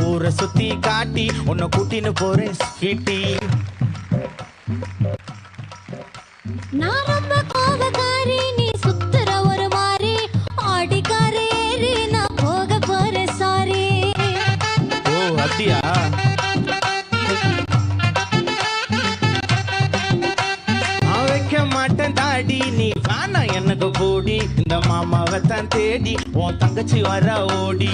ஊரை சுத்தி காட்டி உன்னை கூட்டின்னு போறேன் ஸ்வீட்டி. நான் ரொம்ப கோபக்காரி, நீ சுத்துற ஒரு மாறி, ஆடிக்காரி ஏறி நான் போக போறேன் சாரி. ஓ அப்படியா? நான் வைக்க மாட்டேன் தாடி, நீ வேணா எனக்கு போடி. இந்த மாமாவை தான் தேடி உன் தங்கச்சி வர ஓடி.